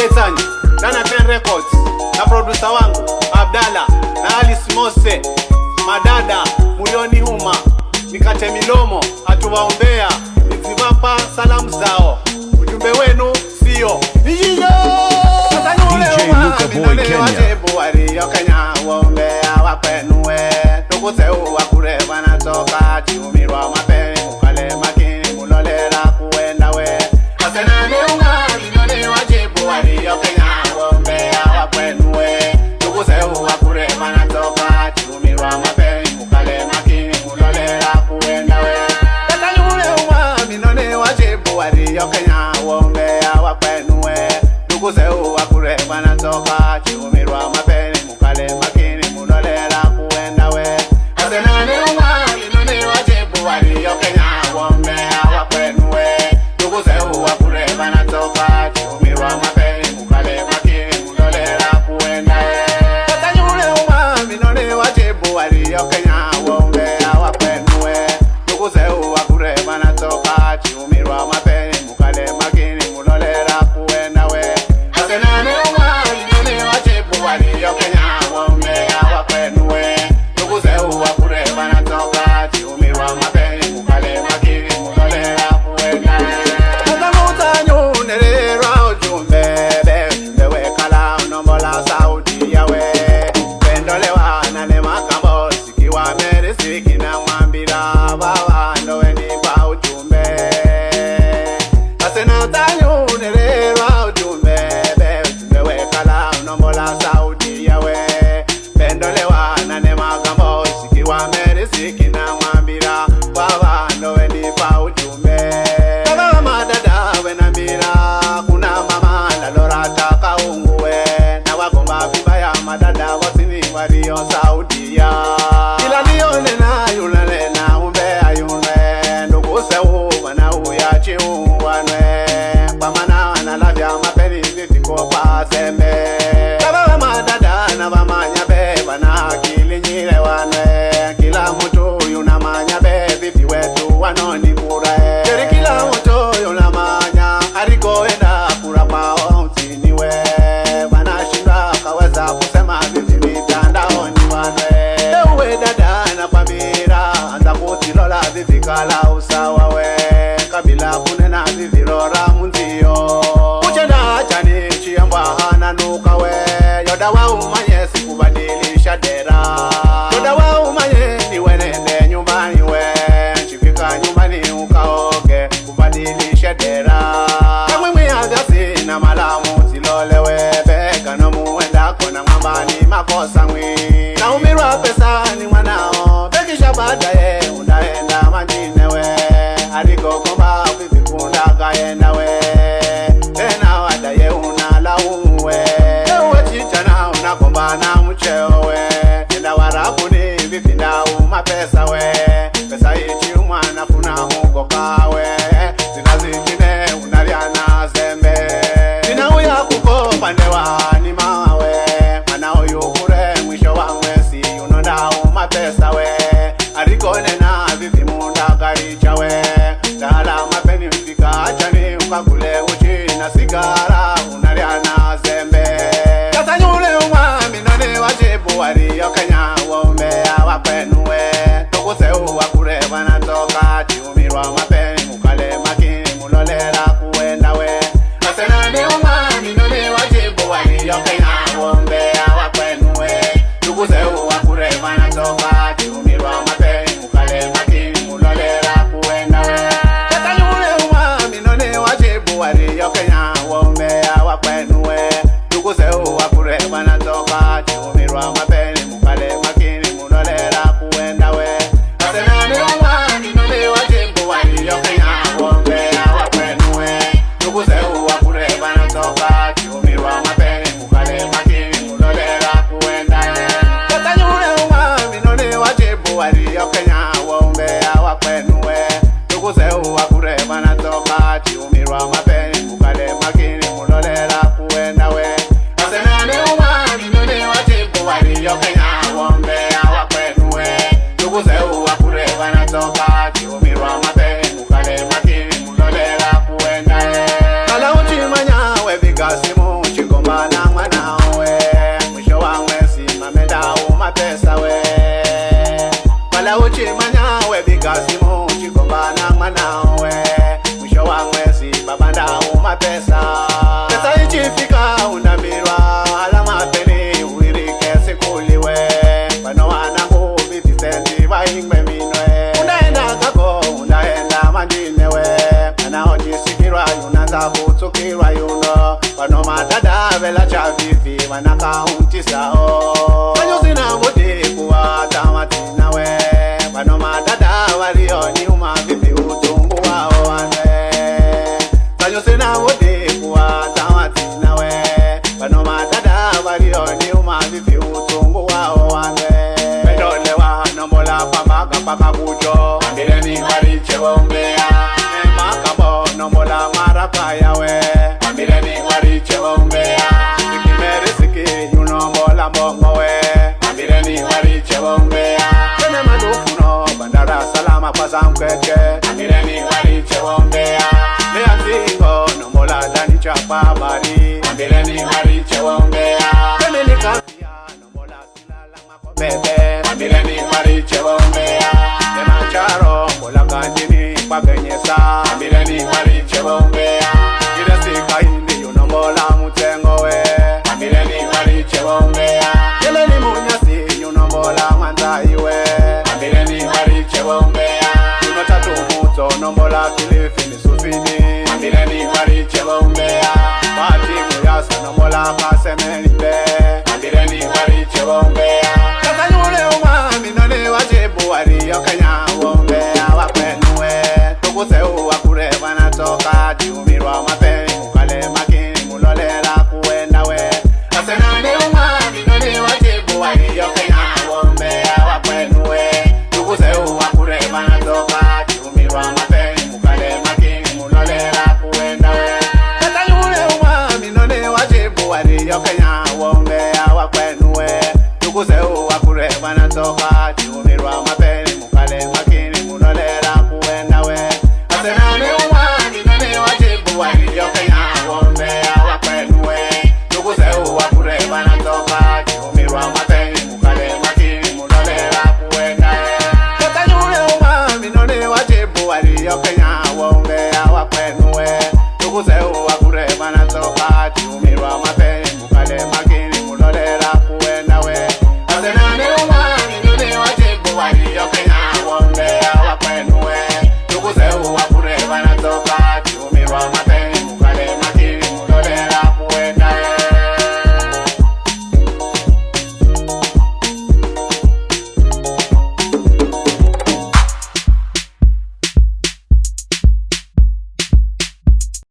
Getani, Dana 10 Records, na producer wangu Abdalla na Alice Mose. Madada mulioni huma, nikate milomo hatuwaombea, nizivapa salamu zao, ujumbe wenu sio nijiyo. DJ Luka Boy Kenya. Kenya waombea wapenue, tukuse uwakure wanatoka chiumirwa mapeni mukale makini mulolera kuenda we. Asenane unga minone wajibu waliyo Kenya waombea wapenue, tukuse uwakure wanatoka chiumirwa mapeni mukale makini mulolera kuenda we. Asenane unga minone wajibu waliyo Kenya waombea wapenue, tukuse uwakure wanatoka chiumirwa mapeni mukale makini mulolera kuenda we. Asenane unga minone wajibu waliyo Kenya waombea wapenue, tukuse uwakure wanatoka chiumirwa mapeni mukale makini mulolera kuenda we. Asenane unga minone wajibu waliyo Kenya waombea wapenue, tukuse uwakure wanatoka chiumirwa mapeni mukale makini mulolera kuenda we. Asenane unga minone wajibu waliyo Kenya waombea wapenue, tukuse uwakure wanatoka chiumirwa mapeni mukale makini mulolera kuenda we. Atamutanyu nererwa ujumbe be wekala unombola sauti yawe, pendolewa nane makambo sikiwa merisiki na mwambira baba ndowe nipa ujumbe. Asenatanyu nererwa ujumbe be wekala unombola sauti yawe, pendolewa nane makambo sikiwa merisiki na mwambira baba ndowe nipa ujumbe. Baba madada wenambira kuna mama lalora taka unguwe, na wagomba vibaya madada wasini walio sauti ya kila nione na yulale na umbea yunwe, nduguse wana uyachi uwanwe kwa mana analavya mapeni vitiko pasembe. Baba madada na wamanya beba na akili nyile wanwe, kila mtu yunamanya bebi wetu wanoni kura keri, kila mtu yunamanya harikoenda kura pao mtiniwe, wanashinda kaweza kusema vivi mitandaoni wanwe. Ewe dada na pambira anza kutilola vivi kala usawa we, kabila kunena vivi rora munzio uchenda chani chiambwa hana nuka we. Yoda wa umanye sikubadilisha dera, yoda wa umanye ni wenende nyumbani we, chifika nyumbani ukaoge kubadilisha dera. Kamwe mwiagasi na malamu zilolewe, beka no muenda kona mwambani makosa mwi, na umirwa pesa ni mwanao bekisha badaye undaenda majine we, hariko komba vivi kunda kaenda we, tena wadaye unalaumu we. Ewe chichana unakomba na mcheo we, enda warabuni vivinda umapesa we, pesa ichi umwana funa mugoka we, zinazichine unaliana zembe, zina uya kuko pandewa ni mawe, mana uyukure mwisho wa mwesi unonda umapesa we, arikone na vivi munda karicha we, dala mapeni mfika achani ukakule uchi na sigara unaliana zembe. Kasanyule umwa minone wajibu waliyo Kenya waombea wapenue, tukuse uwakure wanatoka chiumirwa mapeni mukale makini mulolera kuenda we. Asenane umwa minone wajibu waliyo Kenya waombea wapenue, tukuse uwakure wanatoka chiumirwa mapeni mukale makini mulolera kuenda we. Kasanyule umwa minone wajibu waliyo Kenya waombea wapenue, tukuse uwakure wanatoka chiumirwa mapeni mukale makini mulolera kuenda we. Asenane umwa minone wajibu waliyo Kenya waombea wapenue, tukuse uwakure wanatoka chiumirwa mapeni mukale makini mulolera kuenda we. Kasanyule umwa minone wajibu waliyo Kenya waombea wapenue, tukuse uwakure wanatoka chiumirwa mapeni mukale makini mulolera kuenda we. Asenane umwa minone wajibu waliyo Kenya waombea wapenue, tukuse uwakure wanatoka chiumirwa mapeni mukale makini mulolera kuenda we. Kala uchimanya we vigasimu Baza kutukirwa yuno Wano madada vela chavivi Wanaka untisao Wanyo sina mudi kuwa tamatina we Wano madada walioni umavivi utungu wao wanwe Wanyo sina mudi kuwa tamatina we Wano madada walioni umavivi utungu wao wanwe Medole wa nombola pamaga paka kujo Ambireni wariche waumbea Makabo nombola maraka yawe Ambireni wariche waumbea Sikimeri siki yunombola mbongo we Ambireni wariche waumbea Kene manufuno bandara salama kwa zamkweke Ambireni wariche waumbea Leanzingo nombola dani chapa bari Ambireni wariche waumbea Kene nikafia nombola silala makobebe Ambireni wariche waumbea Nema charo mbola kanjini kwa genyesa Ambireni wariche waumbea